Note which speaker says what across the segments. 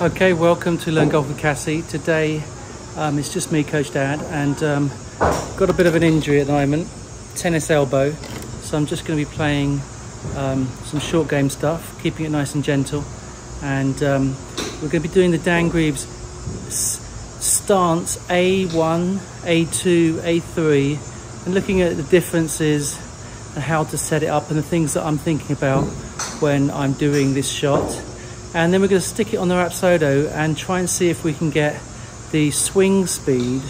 Speaker 1: Okay, welcome to Learn Golf with Cassie. Today it's just me, Coach Dad, and got a bit of an injury at the moment, tennis elbow. So I'm just going to be playing some short game stuff, keeping it nice and gentle. And we're going to be doing the Dan Grieve's stance A1, A2, A3, and looking at the differences and how to set it up and the things that I'm thinking about when I'm doing this shot. And then we're going to stick it on the Rapsodo and try and see if we can get the swing speed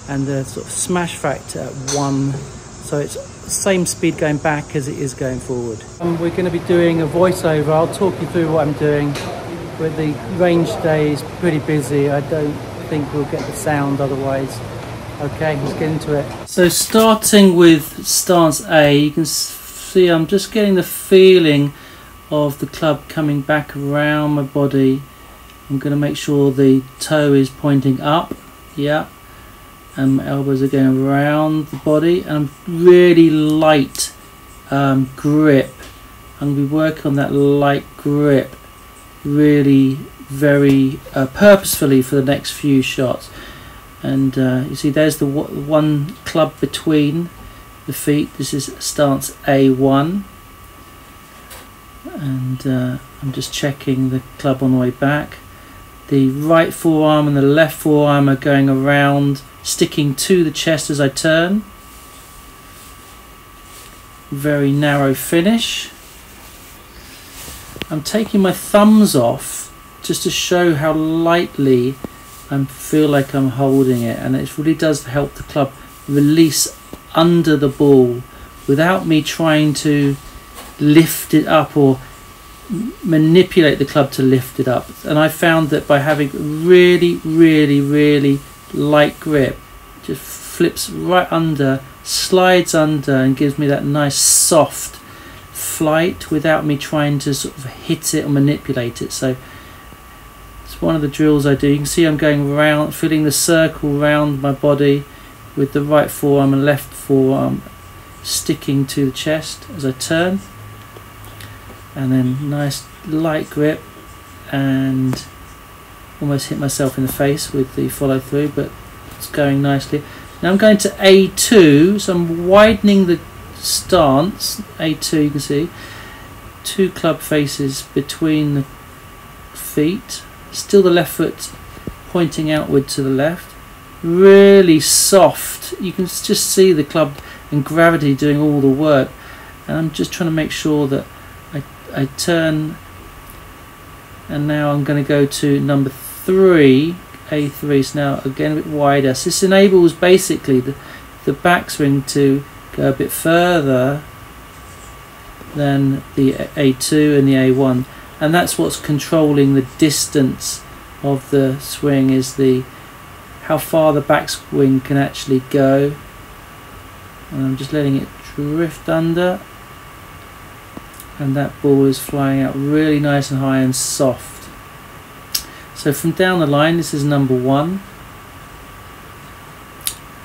Speaker 1: and the sort of smash factor at 1, so it's the same speed going back as it is going forward. We're going to be doing a voiceover. I'll talk you through what I'm doing. With the range today is pretty busy. I don't think we'll get the sound otherwise. Okay, let's get into it. So starting with stance A, you can see I'm just getting the feeling of the club coming back around my body. I'm going to make sure the toe is pointing up, yeah, and my elbows are going around the body, and really light grip. I'm going to be working on that light grip really very purposefully for the next few shots. And you see there's the one club between the feet. This is stance A1. And I'm just checking the club on the way back. The right forearm and the left forearm are going around, sticking to the chest as I turn. Very narrow finish. I'm taking my thumbs off just to show how lightly I feel like I'm holding it, and it really does help the club release under the ball without me trying to lift it up or manipulate the club to lift it up. And I found that by having really light grip, it just flips right under, slides under, and gives me that nice soft flight without me trying to sort of hit it or manipulate it. So it's one of the drills I do. You can see I'm going around, feeling the circle around my body with the right forearm and left forearm sticking to the chest as I turn. And then nice light grip, and almost hit myself in the face with the follow through, but it's going nicely. Now I'm going to A2, so I'm widening the stance. A2, you can see 2 club faces between the feet, still the left foot pointing outward to the left, really soft. You can just see the club and gravity doing all the work, and I'm just trying to make sure that I turn. And now I'm going to go to number 3, A3, so now again a bit wider. So this enables basically the backswing to go a bit further than the A2 and the A1, and that's what's controlling the distance of the swing, is the how far the backswing can actually go. And I'm just letting it drift under, and that ball is flying out really nice and high and soft. So from down the line, this is number 1.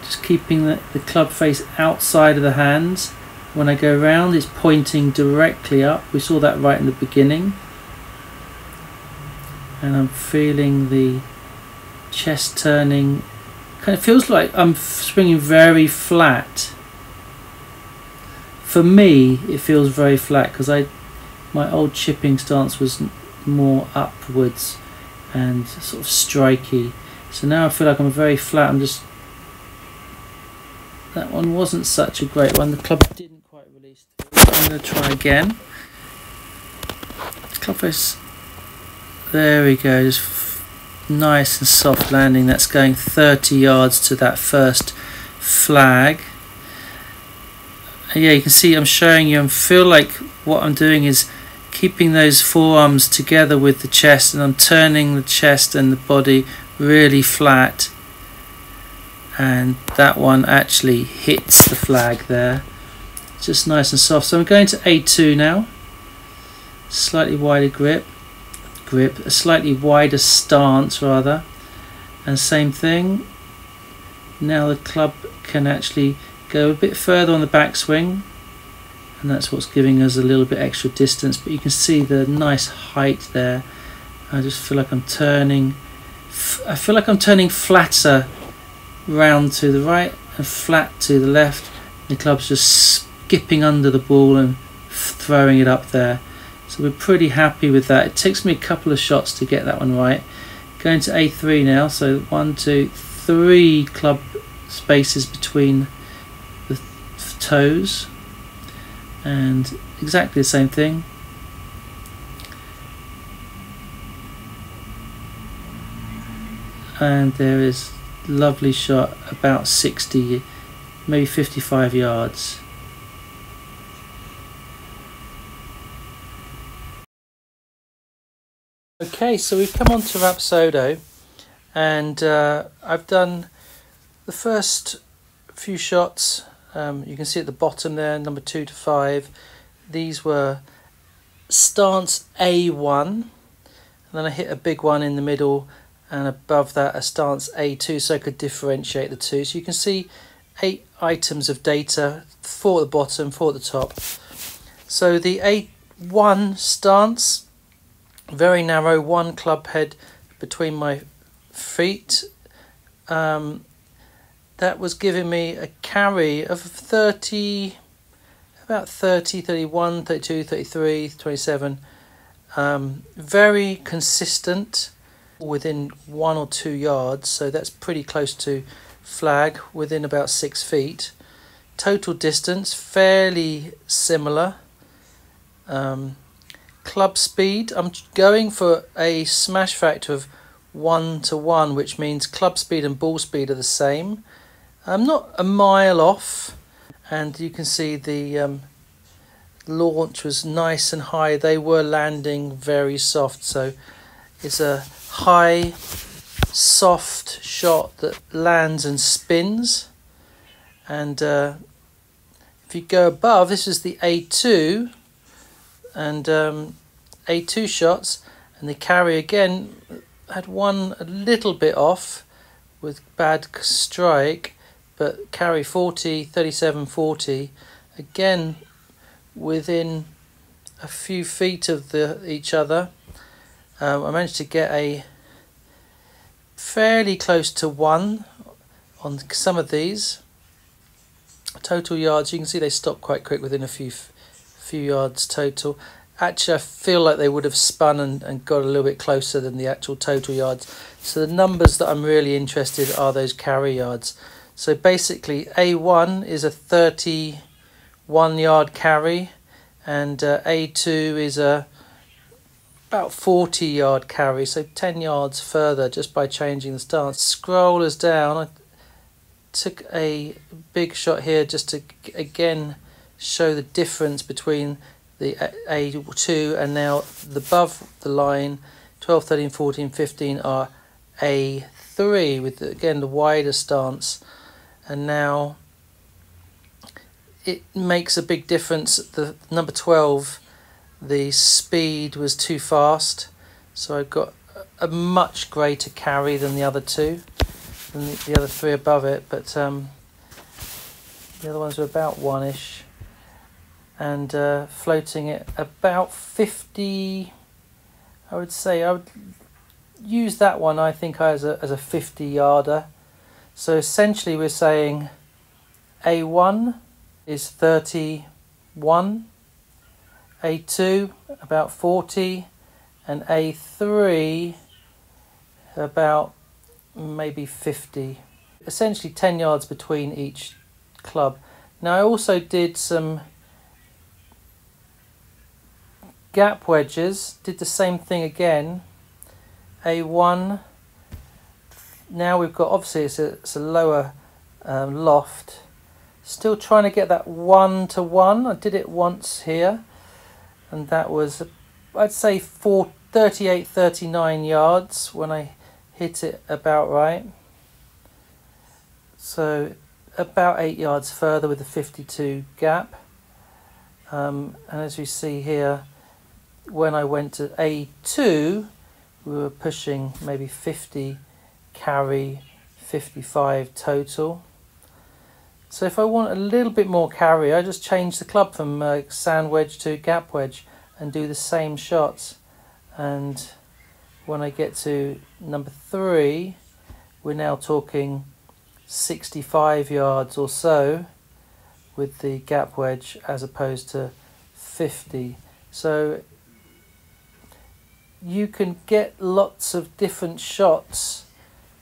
Speaker 1: Just keeping the club face outside of the hands. When I go round, it's pointing directly up. We saw that right in the beginning. And I'm feeling the chest turning. Kind of feels like I'm swinging very flat. For me, it feels very flat because my old chipping stance was more upwards and sort of strikey. So now I feel like I'm very flat. That one wasn't such a great one. The club didn't quite release through. I'm going to try again. Club face. There we go. Just nice and soft landing. That's going 30 yards to that first flag. Yeah, you can see I'm showing you, I feel like what I'm doing is keeping those forearms together with the chest, and I'm turning the chest and the body really flat, and that one actually hits the flag there. Just nice and soft. So I'm going to A2 now. Slightly wider grip, a slightly wider stance rather, and same thing. Now the club can actually go a bit further on the backswing, and that's what's giving us a little bit extra distance, but you can see the nice height there. I just feel like I'm turning, I feel like I'm turning flatter round to the right and flat to the left. The club's just skipping under the ball and throwing it up there. So we're pretty happy with that. It takes me a couple of shots to get that one right. Going to A3 now, so 1, 2, 3 club spaces between the toes, and exactly the same thing. And there is a lovely shot about 60, maybe 55 yards. Okay, so we've come on to Rapsodo, and I've done the first few shots. You can see at the bottom there, number 2 to 5. These were stance A1, and then I hit a big one in the middle, and above that a stance A2, so I could differentiate the two. So you can see 8 items of data, 4 at the bottom, 4 at the top. So the A1 stance, very narrow, 1 club head between my feet. That was giving me a carry of 30, about 30, 31, 32, 33, 27. Very consistent, within 1 or 2 yards, so that's pretty close to flag, within about 6 feet. Total distance fairly similar. Club speed, I'm going for a smash factor of 1 to 1, which means club speed and ball speed are the same. I'm not a mile off, and you can see the launch was nice and high. They were landing very soft, so it's a high, soft shot that lands and spins. And if you go above, this is the A2, and A2 shots, and the carry again had one a little bit off with bad strike, but carry 40, 37, 40, again within a few feet of each other. I managed to get a fairly close to 1 on some of these. Total yards, you can see they stop quite quick within a few yards total. Actually, I feel like they would have spun and got a little bit closer than the actual total yards. So the numbers that I'm really interested are those carry yards. So basically A1 is a 31 yard carry, and A2 is a about 40 yard carry, so 10 yards further just by changing the stance. Scrollers down, I took a big shot here just to again show the difference between the A2 and now above the line 12, 13, 14, 15 are A3 with again the wider stance, and now it makes a big difference. The number 12, the speed was too fast, so I got a much greater carry than the other two, than the other 3 above it, but the other ones were about 1-ish, and floating it about 50. I would say I would use that one, I think, as a 50 yarder. So essentially we're saying A1 is 31, A2 about 40, and A3 about maybe 50. Essentially 10 yards between each club. Now I also did some gap wedges, did the same thing again. A1, now we've got, obviously it's a lower loft, still trying to get that 1 to 1. I did it once here, and that was, I'd say 38, 39 yards when I hit it about right. So about 8 yards further with the 52 gap. And as we see here, when I went to A2, we were pushing maybe 50 carry, 55 total. So if I want a little bit more carry, I just change the club from sand wedge to gap wedge and do the same shots. And when I get to number 3, we're now talking 65 yards or so with the gap wedge as opposed to 50. So you can get lots of different shots,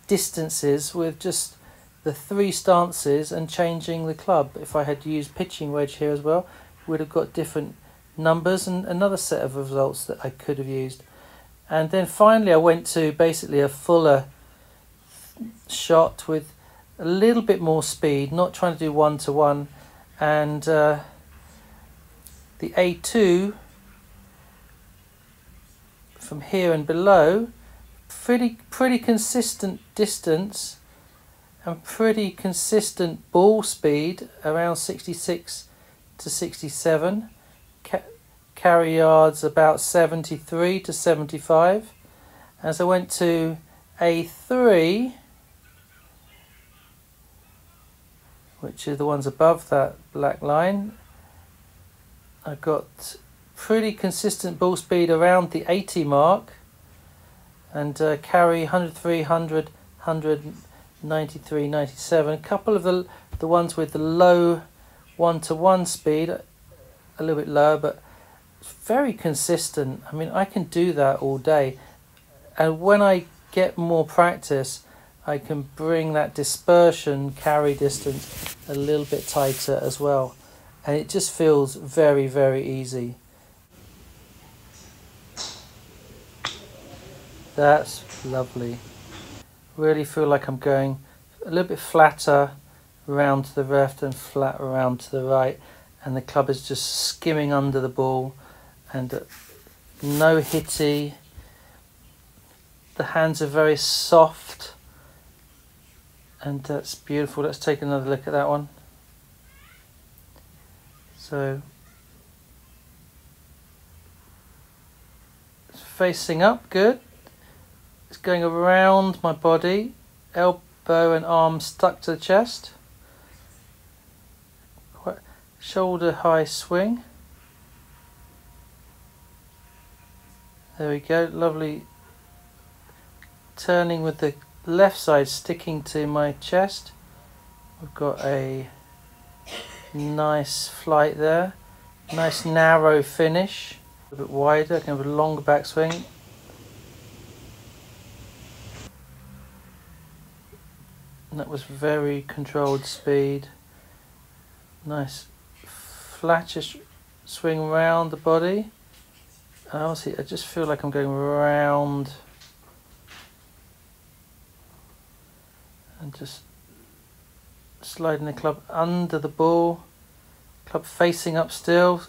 Speaker 1: distances with just the 3 stances and changing the club. If I had used pitching wedge here as well, we'd have got different numbers and another set of results that I could have used. And then finally I went to basically a fuller shot with a little bit more speed, not trying to do 1-to-1, and the A2 from here and below, pretty consistent distance and pretty consistent ball speed, around 66 to 67, carry yards about 73 to 75. As I went to A3, which are the ones above that black line, I got pretty consistent ball speed around the 80 mark, and carry 103, 100, 193, 97. A couple of the ones with the low 1-to-1 speed, a little bit lower, but very consistent. I mean, I can do that all day, and when I get more practice, I can bring that dispersion carry distance a little bit tighter as well, and it just feels very, very easy. That's lovely. Really feel like I'm going a little bit flatter around to the left and flat around to the right, and the club is just skimming under the ball, and no hitty. The hands are very soft, and that's beautiful. Let's take another look at that one. So it's facing up, good. It's going around my body, elbow and arm stuck to the chest. Quite shoulder high swing. There we go, lovely. Turning with the left side sticking to my chest. We've got a nice flight there, nice narrow finish, a bit wider, I can have a longer backswing. And that was very controlled speed. Nice flattish swing around the body. And obviously I just feel like I'm going around and just sliding the club under the ball, club facing up still,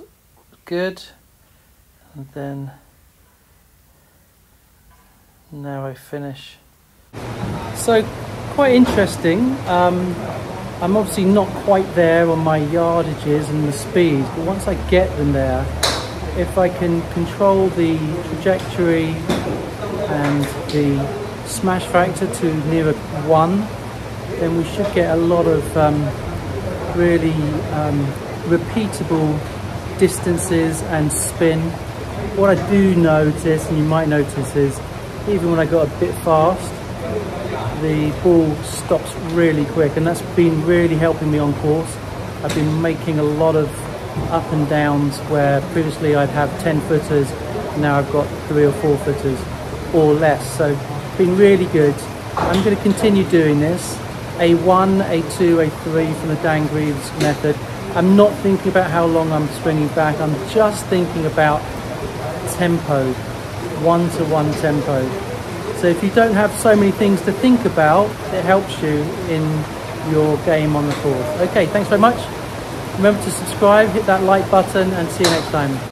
Speaker 1: good, and then narrow finish. So quite interesting. I'm obviously not quite there on my yardages and the speed, but once I get them there, if I can control the trajectory and the smash factor to near a 1, then we should get a lot of really repeatable distances and spin. What I do notice, and you might notice, is even when I got a bit fast, the ball stops really quick, and that's been really helping me on course. I've been making a lot of up and downs where previously I'd have 10 footers, now I've got 3 or 4 footers or less, so it's been really good. I'm going to continue doing this. A1, A2, A3 from the Dan Grieve's method. I'm not thinking about how long I'm swinging back, I'm just thinking about tempo, 1-to-1 tempo. So if you don't have so many things to think about, it helps you in your game on the course. Okay, thanks very much. Remember to subscribe, hit that like button, and see you next time.